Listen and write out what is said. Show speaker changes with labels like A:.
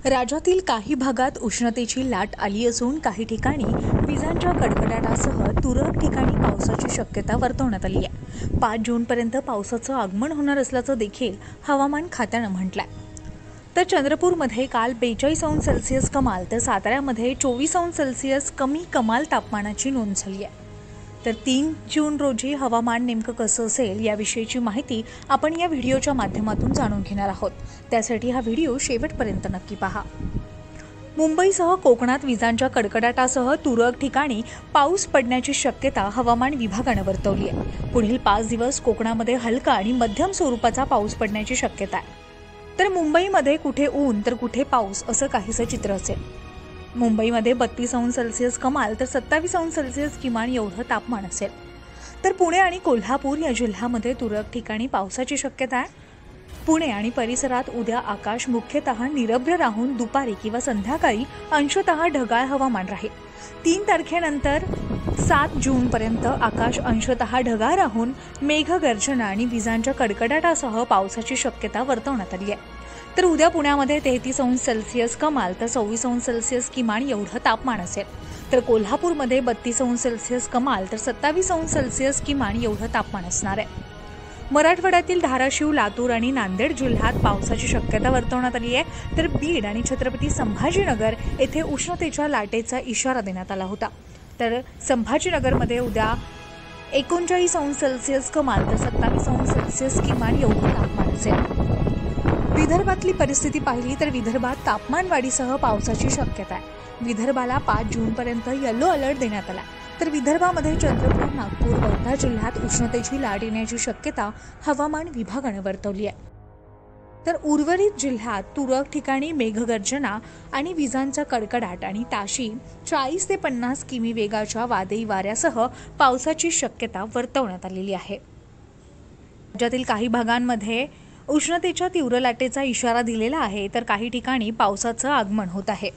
A: राज्यातील काही भागात उष्णतेची लाट आली असून काही ठिकाणी विजांच्या कडकडाटासह तुरळक ठिकाणी पावसाची शक्यता वर्तवण्यात आली आहे। 5 जूनपर्यंत पावसाचं आगमन होणार असल्याचं देखील हवामान खात्यानं म्हटलंय। तर चंद्रपूरमध्ये काल 42°C कमाल तर साताऱ्यामध्ये 24°C कमी कमाल तापमानाची नोंद झाली आहे। तर 3 जून रोजी हवामान नेमकं कसं असेल याविषयीची माहिती आपण या व्हिडिओच्या माध्यमातून जाणून घेणार आहोत। त्यासाठी हा व्हिडिओ शेवटपर्यंत नक्की पहा। मुंबईसह कोकणात विजांच्या कडकडाटासह तुरळक ठिकाणी पाऊस पडण्याची शक्यता हवामान विभागानं वर्तवली आहे। पुढील 5 दिवस कोकणामध्ये हलका आणि मध्यम स्वरूपाचा पाऊस पडण्याची शक्यता आहे। तर मुंबईमध्ये कुठे ऊन तर कुठे पाऊस असं काहीसं चित्र असेल। मुंबईमध्ये 32°C कमाल तर 27°C किमान एवढं तापमान असेल। तर पुणे आणि कोल्हापूर या जिल्ह्यामध्ये तुरळक ठिकाणी पावसाची शक्यता आहे। पुणे आणि परिसरात उद्या आकाश मुख्यतः निरभ्र राहून दुपारी किंवा संध्याकाळी अंशतः ढगाळ हवामान राहील। 3 तारखेनंतर 7 जूनपर्यंत आकाश अंशतः ढगाळ राहून मेघगर्जना आणि विजांच्या कडकडाटासह पावसाची शक्यता वर्तवण्यात आली आहे। तर उद्या पुण्यामध्ये 33°C कमाल तर 26°C किमान एवढं तापमान असेल। तर कोल्हापूरमध्ये 32°C कमाल तर 27°C किमान एवढं तापमान असणार आहे। मराठवाड्यातील धाराशिव, लातूर आणि नांदेड जिल्ह्यात पावसाची शक्यता वर्तवण्यात आली आहे। तर बीड आणि छत्रपती संभाजीनगर येथे उष्णतेच्या लाटेचा इशारा देण्यात आला होता। तर संभाजीनगरमध्ये उद्या 39°C कमाल तर 27°C किमान एवढं तापमान असेल। विदर्भातली परिस्थिती पाहिली तर विदर्भात तापमान वाढीसह पावसाची शक्यता आहे। विदर्भाला 5 जूनपर्यंत येलो अलर्ट देण्यात आला। तर विदर्भामध्ये चंद्रपूर, नागपूर, वर्धा जिल्ह्यात उष्णतेची लाट येण्याची शक्यता हवामान विभागानं वर्तवली आहे। तर उर्वरित जिल्ह्यात तुरळक ठिकाणी मेघगर्जना आणि विजांचा कडकडाट आणि ताशी 40 ते 50 किमी वेगाच्या वादळी वाऱ्यासह पावसाची शक्यता वर्तवण्यात आलेली आहे। राज्यातील काही भागांमध्ये उष्णतेच्या तीव्र लाटेचा इशारा दिलेला आहे। तर काही ठिकाणी पावसाचं आगमन होत आहे।